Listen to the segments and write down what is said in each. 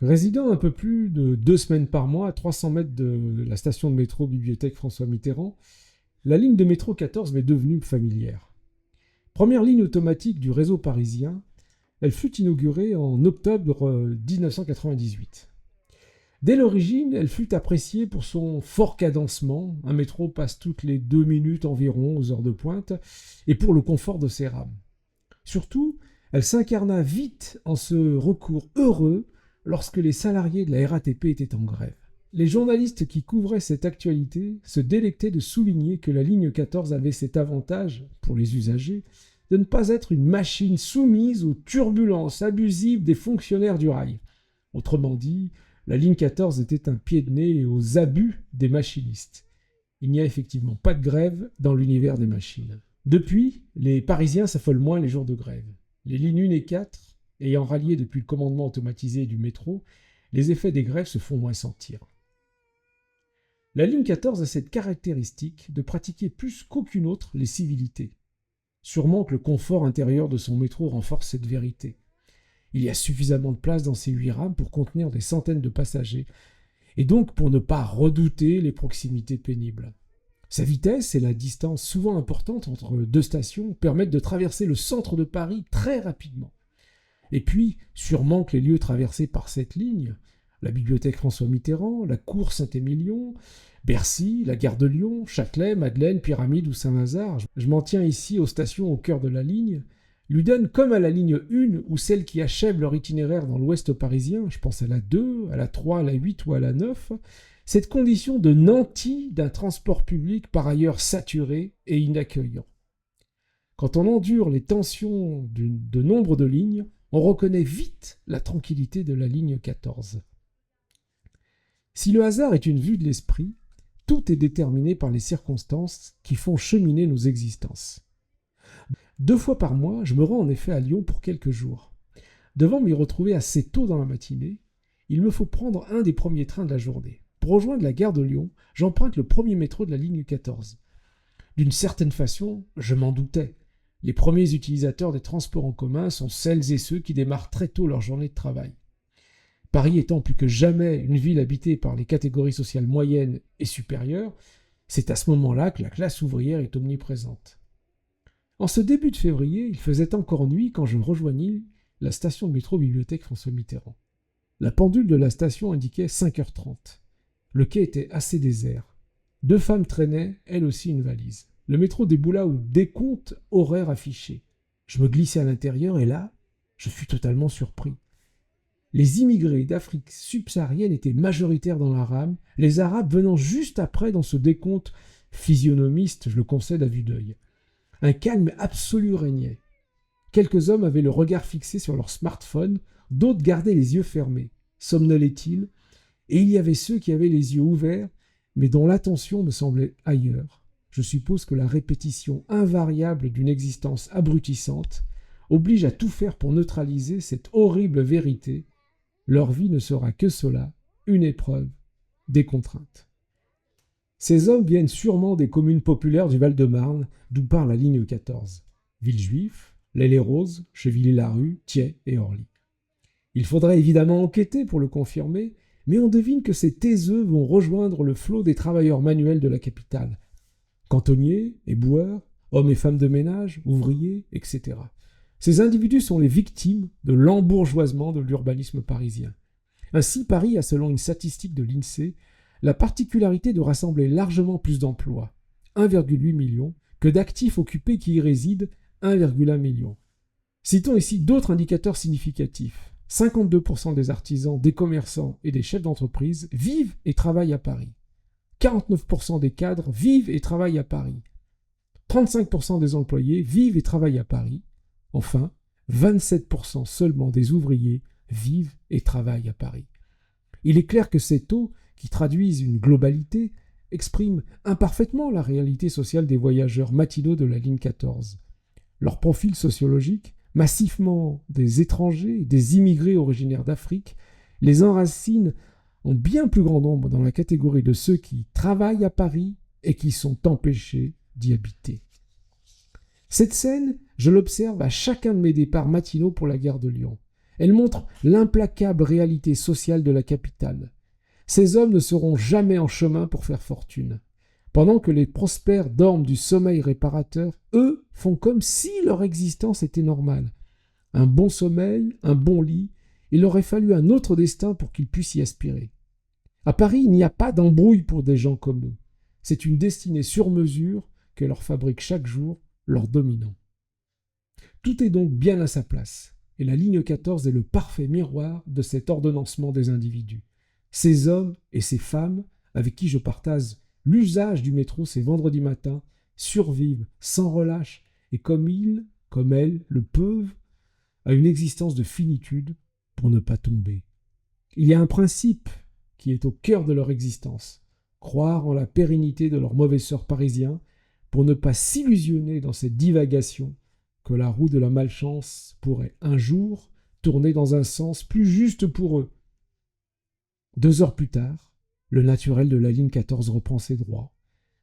Résidant un peu plus de 2 semaines par mois à 300 mètres de la station de métro Bibliothèque François Mitterrand, la ligne de métro 14 m'est devenue familière. Première ligne automatique du réseau parisien, elle fut inaugurée en octobre 1998. Dès l'origine, elle fut appréciée pour son fort cadencement, un métro passe toutes les 2 minutes environ aux heures de pointe, et pour le confort de ses rames. Surtout, elle s'incarna vite en ce recours heureux lorsque les salariés de la RATP étaient en grève. Les journalistes qui couvraient cette actualité se délectaient de souligner que la ligne 14 avait cet avantage, pour les usagers, de ne pas être une machine soumise aux turbulences abusives des fonctionnaires du rail. Autrement dit, la ligne 14 était un pied de nez aux abus des machinistes. Il n'y a effectivement pas de grève dans l'univers des machines. Depuis, les Parisiens s'affolent moins les jours de grève. Les lignes 1 et 4, ayant rallié depuis le commandement automatisé du métro, les effets des grèves se font moins sentir. La ligne 14 a cette caractéristique de pratiquer plus qu'aucune autre les civilités. Sûrement que le confort intérieur de son métro renforce cette vérité. Il y a suffisamment de place dans ces 8 rames pour contenir des centaines de passagers, et donc pour ne pas redouter les proximités pénibles. Sa vitesse et la distance souvent importante entre 2 stations permettent de traverser le centre de Paris très rapidement. Et puis, sûrement que les lieux traversés par cette ligne, la bibliothèque François Mitterrand, la cour Saint-Émilion, Bercy, la gare de Lyon, Châtelet, Madeleine, Pyramide ou Saint-Lazare, je m'en tiens ici aux stations au cœur de la ligne, lui donnent comme à la ligne 1 ou celles qui achèvent leur itinéraire dans l'ouest parisien, je pense à la 2, à la 3, à la 8 ou à la 9, cette condition de nanti d'un transport public par ailleurs saturé et inaccueillant. Quand on endure les tensions de nombre de lignes, on reconnaît vite la tranquillité de la ligne 14. Si le hasard est une vue de l'esprit, tout est déterminé par les circonstances qui font cheminer nos existences. 2 fois par mois, je me rends en effet à Lyon pour quelques jours. Devant m'y retrouver assez tôt dans la matinée, il me faut prendre un des premiers trains de la journée. Pour rejoindre la gare de Lyon, j'emprunte le premier métro de la ligne 14. D'une certaine façon, je m'en doutais. Les premiers utilisateurs des transports en commun sont celles et ceux qui démarrent très tôt leur journée de travail. Paris étant plus que jamais une ville habitée par les catégories sociales moyennes et supérieures, c'est à ce moment-là que la classe ouvrière est omniprésente. En ce début de février, il faisait encore nuit quand je rejoignis la station de métro Bibliothèque François Mitterrand. La pendule de la station indiquait 5h30. Le quai était assez désert. 2 femmes traînaient, elles aussi, une valise. Le métro déboula au décompte horaire affiché. Je me glissai à l'intérieur et là, je fus totalement surpris. Les immigrés d'Afrique subsaharienne étaient majoritaires dans la rame, les Arabes venant juste après dans ce décompte physionomiste, je le concède à vue d'œil. Un calme absolu régnait. Quelques hommes avaient le regard fixé sur leur smartphone, d'autres gardaient les yeux fermés. Somnolaient-ils? Et il y avait ceux qui avaient les yeux ouverts, mais dont l'attention me semblait ailleurs. Je suppose que la répétition invariable d'une existence abrutissante oblige à tout faire pour neutraliser cette horrible vérité. Leur vie ne sera que cela, une épreuve, des contraintes. Ces hommes viennent sûrement des communes populaires du Val-de-Marne, d'où part la ligne 14. Villejuif, l'Aile-et-Rose, Chevilly-Larue, Thiais et Orly. Il faudrait évidemment enquêter pour le confirmer, mais on devine que ces taiseux vont rejoindre le flot des travailleurs manuels de la capitale. Cantonniers, éboueurs, hommes et femmes de ménage, ouvriers, etc. Ces individus sont les victimes de l'embourgeoisement de l'urbanisme parisien. Ainsi, Paris a, selon une statistique de l'INSEE, la particularité de rassembler largement plus d'emplois, 1,8 million, que d'actifs occupés qui y résident, 1,1 million. Citons ici d'autres indicateurs significatifs. 52% des artisans, des commerçants et des chefs d'entreprise vivent et travaillent à Paris. 49% des cadres vivent et travaillent à Paris. 35% des employés vivent et travaillent à Paris. Enfin, 27% seulement des ouvriers vivent et travaillent à Paris. Il est clair que ces taux, qui traduisent une globalité, expriment imparfaitement la réalité sociale des voyageurs matinaux de la ligne 14. Leur profil sociologique, massivement des étrangers, des immigrés originaires d'Afrique, les enracine en bien plus grand nombre dans la catégorie de ceux qui travaillent à Paris et qui sont empêchés d'y habiter. Cette scène, je l'observe à chacun de mes départs matinaux pour la gare de Lyon. Elle montre l'implacable réalité sociale de la capitale. Ces hommes ne seront jamais en chemin pour faire fortune. Pendant que les prospères dorment du sommeil réparateur, eux font comme si leur existence était normale. Un bon sommeil, un bon lit, il aurait fallu un autre destin pour qu'ils puissent y aspirer. À Paris, il n'y a pas d'embrouille pour des gens comme eux. C'est une destinée sur mesure que leur fabrique chaque jour leurs dominants. Tout est donc bien à sa place, et la ligne 14 est le parfait miroir de cet ordonnancement des individus. Ces hommes et ces femmes, avec qui je partage l'usage du métro ces vendredis matins, survivent sans relâche et comme ils, comme elles, le peuvent, à une existence de finitude pour ne pas tomber. Il y a un principe qui est au cœur de leur existence, croire en la pérennité de leur mauvais sort parisien pour ne pas s'illusionner dans cette divagation que la roue de la malchance pourrait un jour tourner dans un sens plus juste pour eux. 2 heures plus tard, le naturel de la ligne 14 reprend ses droits.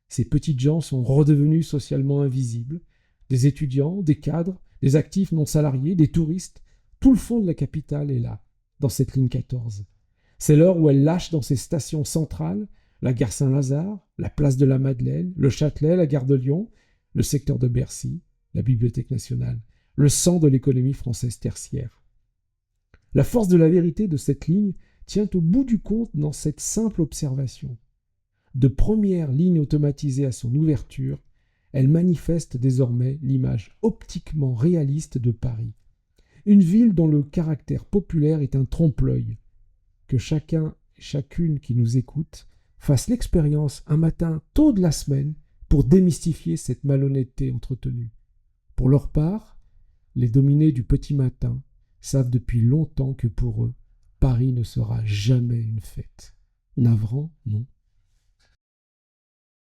Ces petites gens sont redevenus socialement invisibles. Des étudiants, des cadres, des actifs non salariés, des touristes, tout le fond de la capitale est là, dans cette ligne 14. C'est l'heure où elle lâche dans ses stations centrales la gare Saint-Lazare, la place de la Madeleine, le Châtelet, la gare de Lyon, le secteur de Bercy, la Bibliothèque nationale, le sang de l'économie française tertiaire. La force de la vérité de cette ligne tient au bout du compte dans cette simple observation. De première ligne automatisée à son ouverture, elle manifeste désormais l'image optiquement réaliste de Paris. Une ville dont le caractère populaire est un trompe-l'œil. Que chacun et chacune qui nous écoute fasse l'expérience un matin tôt de la semaine pour démystifier cette malhonnêteté entretenue. Pour leur part, les dominés du petit matin savent depuis longtemps que pour eux, Paris ne sera jamais une fête. Navrant, non.